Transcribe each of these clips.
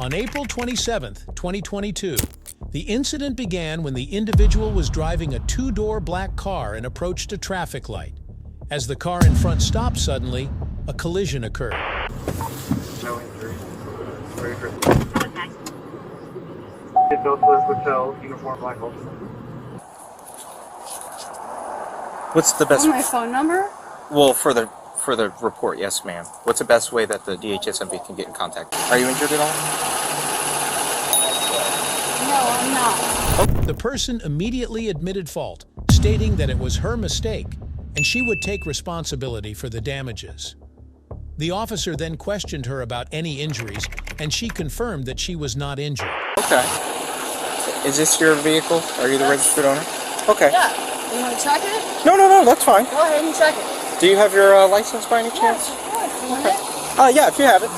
On April 27, 2022, the incident began when the individual was driving a two-door black car and approached a traffic light. As the car in front stopped suddenly, a collision occurred. No injuries. Very good. Northwest Hotel, uniform black officer. What's the best? My phone number? Well, for the report, yes, ma'am. What's the best way that the DHSMB can get in contact? Are you injured at all? No, I'm not. The person immediately admitted fault, stating that it was her mistake and she would take responsibility for the damages. The officer then questioned her about any injuries, and she confirmed that she was not injured. Okay. Is this your vehicle? Are you the registered owner? Okay. Yeah. You want to check it? No, that's fine. Go ahead and check it. Do you have your license by any chance? Yes, of course. You want it? Yeah, if you have it.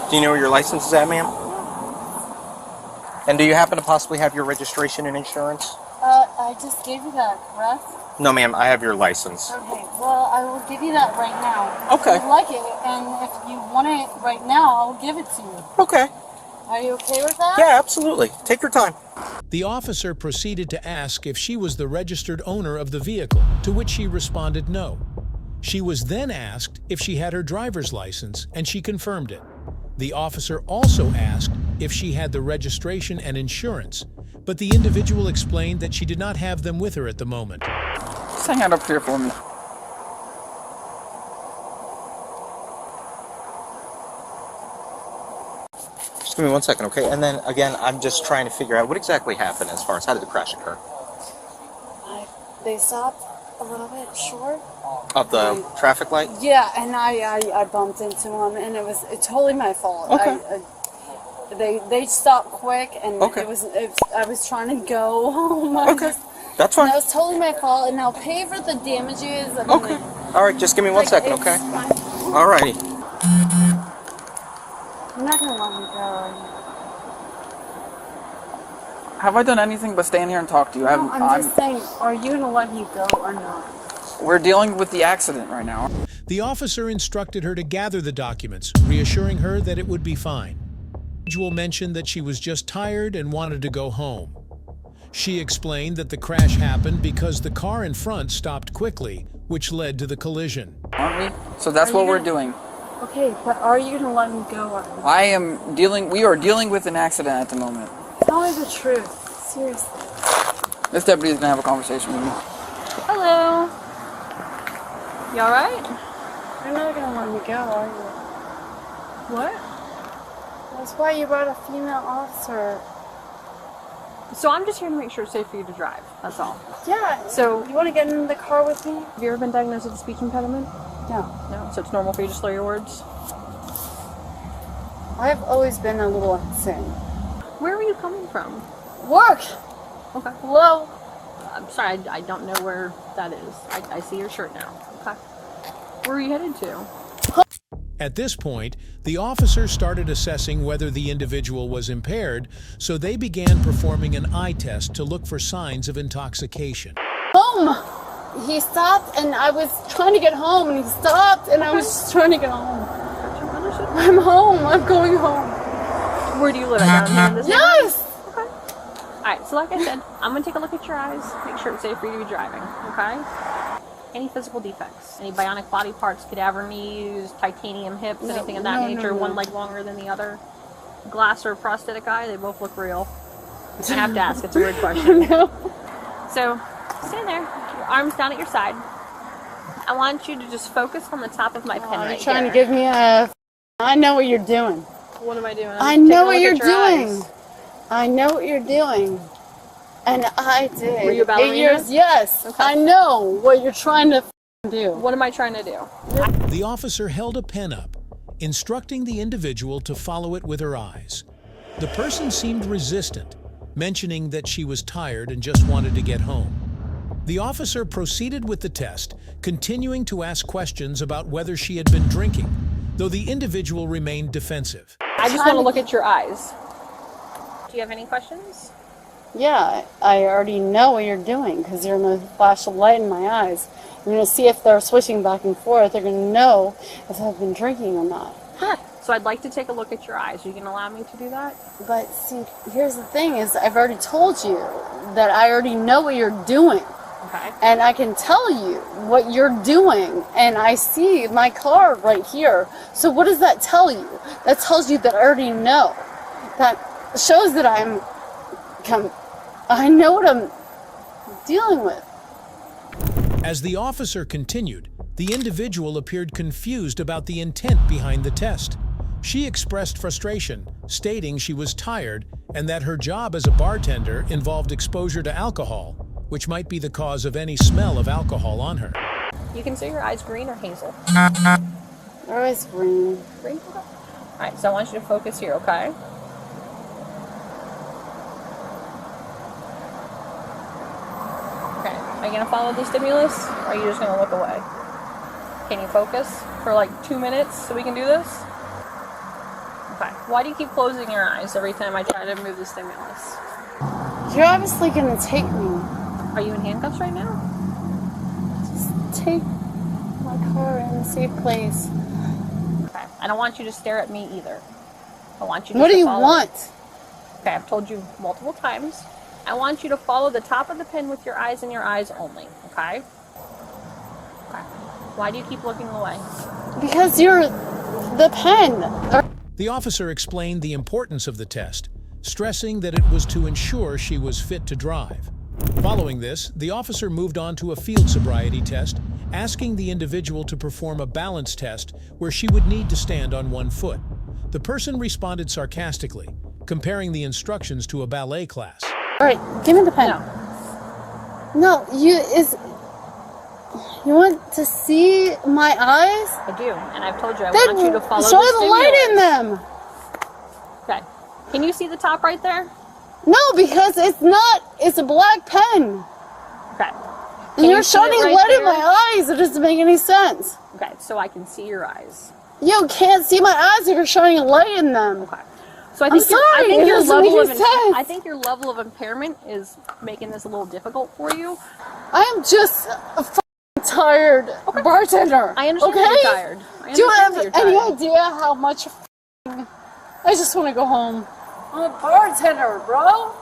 Do you know where your license is at, ma'am? And do you happen to possibly have your registration and insurance? I just gave you that, correct? No, ma'am, I have your license. Okay, well, I will give you that right now. Okay. If you like it, and if you want it right now, I'll give it to you. Okay. Are you okay with that? Yeah, absolutely. Take your time. The officer proceeded to ask if she was the registered owner of the vehicle, to which she responded no. She was then asked if she had her driver's license, and she confirmed it. The officer also asked if she had the registration and insurance, but the individual explained that she did not have them with her at the moment. Just hang out up here for me. Just give me 1 second, okay? And then, again, I'm just trying to figure out what exactly happened as far as how did the crash occur? They stopped a little bit short. Of the traffic light? Yeah, and I bumped into them, and it's totally my fault. Okay. They stopped quick, and Okay. I was trying to go home. Okay, that's fine. That was totally my fault, and I'll pay for the damages. I mean, Okay. All right, just give me 1 second, okay? All righty. I'm not gonna let you go. Have I done anything but stand here and talk to you? No, I'm just saying, are you gonna let me go or not? We're dealing with the accident right now. The officer instructed her to gather the documents, reassuring her that it would be fine. The individual mentioned that she was just tired and wanted to go home. She explained that the crash happened because the car in front stopped quickly, which led to the collision. Aren't we? So that's what we're doing. Okay, but are you gonna let me go or not? We are dealing with an accident at the moment. Tell me the truth. Seriously. This deputy's gonna have a conversation with me. Hello. You alright? You're not gonna let me go, are you? What? That's why you brought a female officer. So I'm just here to make sure it's safe for you to drive. That's all. Yeah. So you want to get in the car with me? have you ever been diagnosed with a speech impediment? No. No. So it's normal for you to slur your words? I've always been a little insane. Where are you coming from? Work. Okay. Hello. I'm sorry, I don't know where that is. I see your shirt now. Okay. Where are you headed to? At this point, the officer started assessing whether the individual was impaired, so they began performing an eye test to look for signs of intoxication. Home. He stopped, and I was trying to get home, and he stopped, and I was just trying to get home. I'm home. I'm going home. Where do you live? Down here in this area? Yes. Okay. Alright, so like I said, I'm going to take a look at your eyes, make sure it's safe for you to be driving, okay? Any physical defects? Any bionic body parts, cadaver knees, titanium hips, anything of that nature? One leg longer than the other? Glass or prosthetic eye? They both look real. I have to ask, it's a weird question. No. So, stand there, your arms down at your side. I want you to just focus on the top of my pen right You're trying here. to give me a... I know what you're doing. What am I doing? I know what you're Take a look at your doing. eyes. I know what you're doing. And I did. Were you a ballerina? 8 years, yes. Okay. I know what you're trying to do. What am I trying to do? The officer held a pen up, instructing the individual to follow it with her eyes. The person seemed resistant, mentioning that she was tired and just wanted to get home. The officer proceeded with the test, continuing to ask questions about whether she had been drinking, though the individual remained defensive. I just want to look at your eyes. Do you have any questions? Yeah, I already know what you're doing because you're going to flash a light in my eyes. You're going to see if they're switching back and forth. They're going to know if I've been drinking or not. Sure. So I'd like to take a look at your eyes. Are you going to allow me to do that? But see, here's the thing is I've already told you that I already know what you're doing. Okay. And I can tell you what you're doing. And I see my card right here. So what does that tell you? That tells you that I already know. That shows that I know what I'm dealing with. As the officer continued, the individual appeared confused about the intent behind the test. She expressed frustration, stating she was tired and that her job as a bartender involved exposure to alcohol, which might be the cause of any smell of alcohol on her. You can say your eyes green or hazel. They're always green. Green? Okay. All right, so I want you to focus here, okay? Okay, are you going to follow the stimulus, or are you just going to look away? Can you focus for like 2 minutes so we can do this? Okay, why do you keep closing your eyes every time I try to move the stimulus? You're obviously going to take me. Are you in handcuffs right now? Just take my car in a safe place. Okay, I don't want you to stare at me either. I want you to What do you follow. want? Okay, I've told you multiple times. I want you to follow the top of the pen with your eyes and your eyes only, okay? Okay. Why do you keep looking away? Because you're the pen. The officer explained the importance of the test, stressing that it was to ensure she was fit to drive. Following this, the officer moved on to a field sobriety test, asking the individual to perform a balance test where she would need to stand on one foot. The person responded sarcastically, comparing the instructions to a ballet class. All right, give me the pen. No, you want to see my eyes? I do, and I've told you I Then want you to follow show the the light in stimulus. them. Okay. Can you see the top right there? No, because it's not. It's a black pen. Okay. And you you're see it shining right light in there? my eyes. It doesn't make any sense. Okay, so I can see your eyes. You can't see my eyes if you're shining light in them. Okay. So I think I'm sorry, it doesn't make any sense. I think your level of impairment is making this a little difficult for you. I am just a f***ing tired bartender. I understand okay? that you're tired. I Do you understand have that you're any tired. idea how much f***ing I just want to go home. I'm a bartender, bro.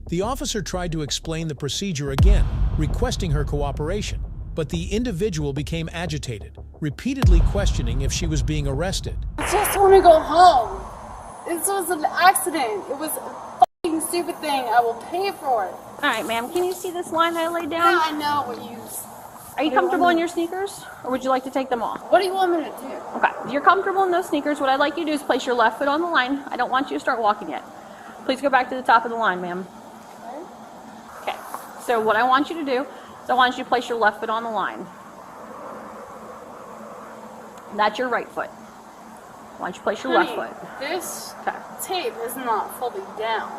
The officer tried to explain the procedure again, requesting her cooperation, but the individual became agitated, repeatedly questioning if she was being arrested. I just want to go home. This was an accident. It was a f***ing stupid thing. I will pay for it. All right, ma'am. Can you see this line I laid Yeah, down? I know what you... Are you comfortable in your sneakers, or would you like to take them off? What do you want me to do? Okay. If you're comfortable in those sneakers, what I'd like you to do is place your left foot on the line. I don't want you to start walking yet. Please go back to the top of the line, ma'am. Okay. So what I want you to do is I want you to place your left foot on the line. That's your right foot. I want you to place your left foot. This Okay. tape is not fully down.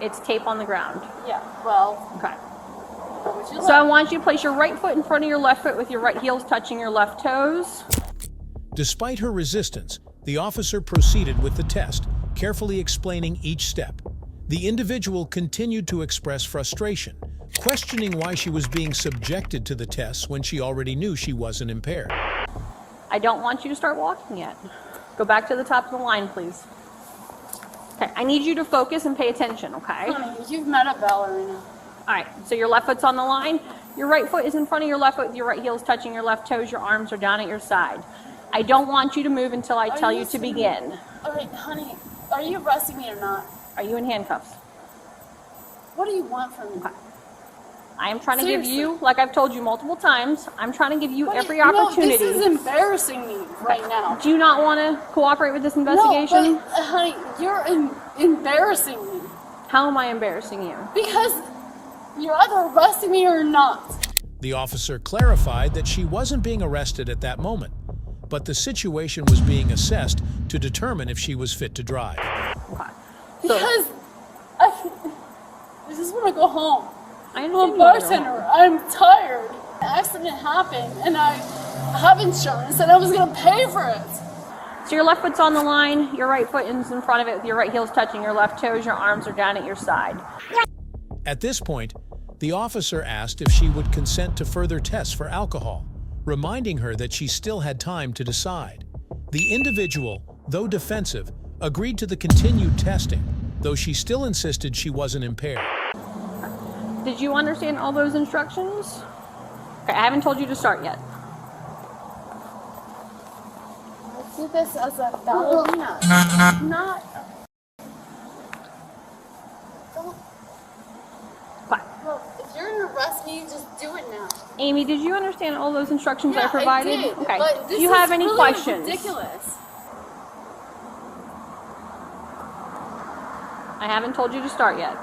It's tape on the ground. Yeah, well, Okay. what would you So I like? want you to place your right foot in front of your left foot with your right heels touching your left toes. Despite her resistance, the officer proceeded with the test, carefully explaining each step. The individual continued to express frustration, questioning why she was being subjected to the tests when she already knew she wasn't impaired. I don't want you to start walking yet. Go back to the top of the line, please. Okay, I need you to focus and pay attention, okay? Honey, you've met a ballerina. All right, so your left foot's on the line. Your right foot is in front of your left foot with your right heels touching your left toes. Your arms are down at your side. I don't want you to move until I tell you to begin. All right, honey, are you arresting me or not? Are you in handcuffs? What do you want from me? Okay. I am trying to Seriously. give you, like I've told you multiple times, I'm trying to give you every No, opportunity. this is embarrassing me right now. Do you not want to cooperate with this investigation? No, but, honey, you're embarrassing me. How am I embarrassing you? Because you're either arresting me or not. The officer clarified that she wasn't being arrested at that moment, but the situation was being assessed to determine if she was fit to drive. Okay. Because I just want to go home. I I'm understand a you wanna go home. bartender. I'm tired. An accident happened, and I have insurance, and I was going to pay for it. So your left foot's on the line, your right foot is in front of it with your right heel's touching your left toes, your arms are down at your side. At this point, the officer asked if she would consent to further tests for alcohol, reminding her that she still had time to decide. The individual, though defensive, agreed to the continued testing, though she still insisted she wasn't impaired. Did you understand all those instructions? Okay, I haven't told you to start yet. I see this as a ballerina, not. Fine. Well, if you're gonna arrest me, just do it now. Amy, did you understand all those instructions Yeah, I provided? I did, okay. but Do this you have is any really questions? Ridiculous. I haven't told you to start yet.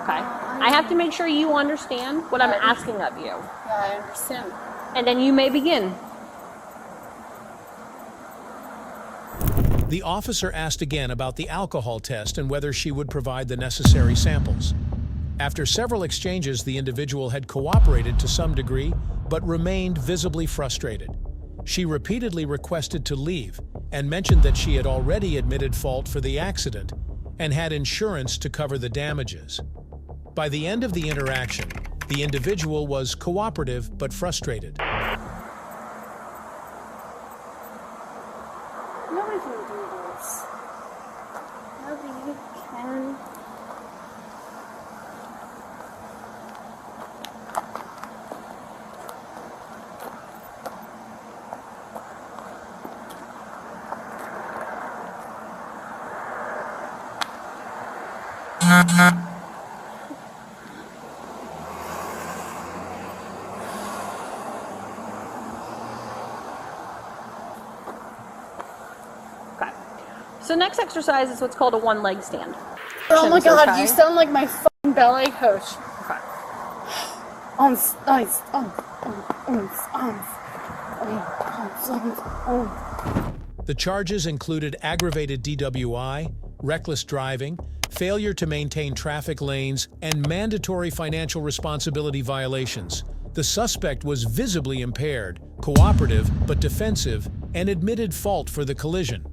Okay. I have to make sure you understand what I'm asking of you. Yeah, I understand. And then you may begin. The officer asked again about the alcohol test and whether she would provide the necessary samples. After several exchanges, the individual had cooperated to some degree, but remained visibly frustrated. She repeatedly requested to leave and mentioned that she had already admitted fault for the accident and had insurance to cover the damages. By the end of the interaction, the individual was cooperative but frustrated. Nobody can do this. Nobody can. Okay. So next exercise is what's called a one-leg stand. Oh my god, Okay. you sound like my fucking ballet coach. Okay. The charges included aggravated DWI, reckless driving, failure to maintain traffic lanes, and mandatory financial responsibility violations. The suspect was visibly impaired, cooperative but defensive, and admitted fault for the collision.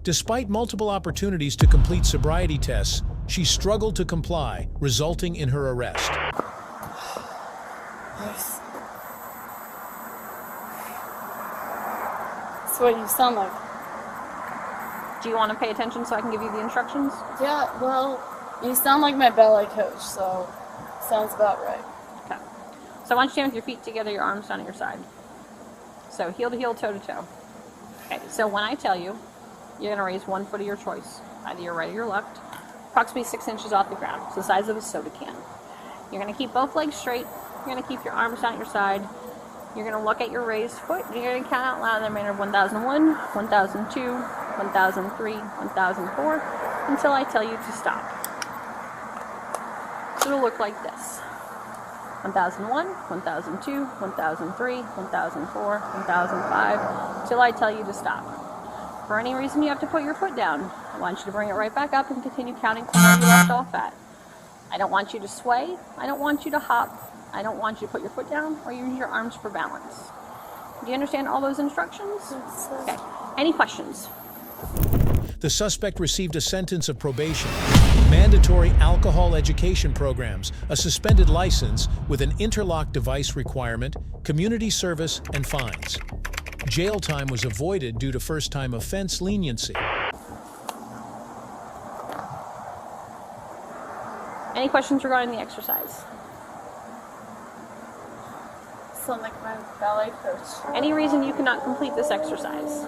Despite multiple opportunities to complete sobriety tests, she struggled to comply, resulting in her arrest. That's what you sound like. Do you want to pay attention so I can give you the instructions? Yeah, well, you sound like my ballet coach, so sounds about right. Okay. So I want you to stand with your feet together, your arms down at your side. So heel to heel, toe to toe. Okay, so when I tell you, you're going to raise one foot of your choice, either your right or your left, approximately 6 inches off the ground. It's the size of a soda can. You're going to keep both legs straight. You're going to keep your arms down at your side. You're going to look at your raised foot. You're going to count out loud in the manner of 1001, 1002, 1003, 1004, until I tell you to stop. So it'll look like this. 1001, 1002, 1003, 1004, 1005, until I tell you to stop. For any reason you have to put your foot down, I want you to bring it right back up and continue counting from where you left off at. I don't want you to sway. I don't want you to hop. I don't want you to put your foot down or use your arms for balance. Do you understand all those instructions? Okay. Any questions? The suspect received a sentence of probation, mandatory alcohol education programs, a suspended license with an interlock device requirement, community service, and fines. Jail time was avoided due to first-time offense leniency. Any questions regarding the exercise? Sound like my ballet coach. Any reason you cannot complete this exercise?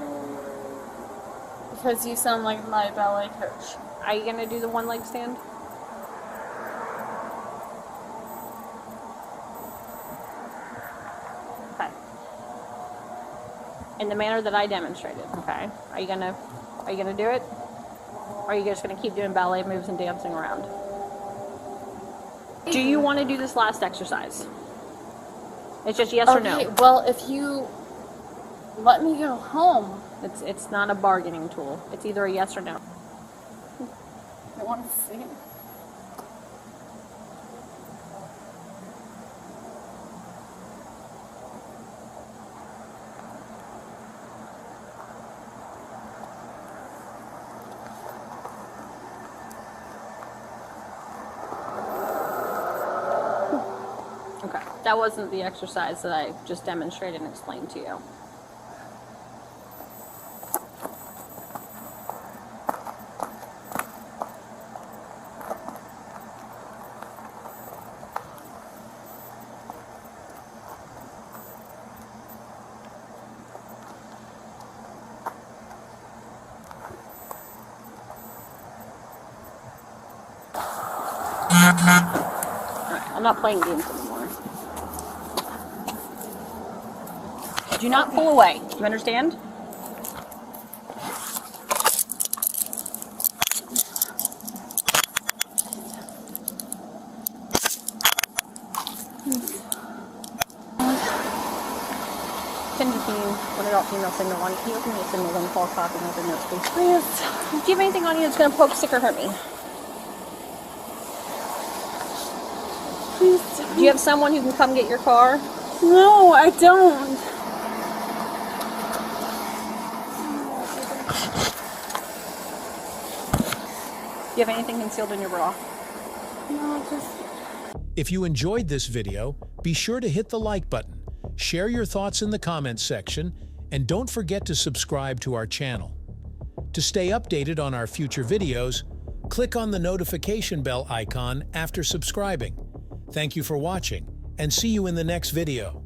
Because you sound like my ballet coach. Are you going to do the one leg stand? Okay. In the manner that I demonstrated, okay? Are you gonna do it? Or are you just gonna keep doing ballet moves and dancing around? Do you want to do this last exercise? It's just yes or no. Okay, well, if you let me go home. It's not a bargaining tool. It's either a yes or no. I want to see. Okay. That wasn't the exercise that I just demonstrated and explained to you. Alright, I'm not playing games anymore. Do not pull away. You understand? Can you one adult female signal one? Can you open me a signal one fall copy and open notes, please? Please. Do you have anything on you that's going to poke, stick, or hurt me? Please. Do you have someone who can come get your car? No, I don't. Do you have anything concealed in your bra? No, just... If you enjoyed this video, be sure to hit the like button, share your thoughts in the comments section, and don't forget to subscribe to our channel. To stay updated on our future videos, click on the notification bell icon after subscribing. Thank you for watching, and see you in the next video.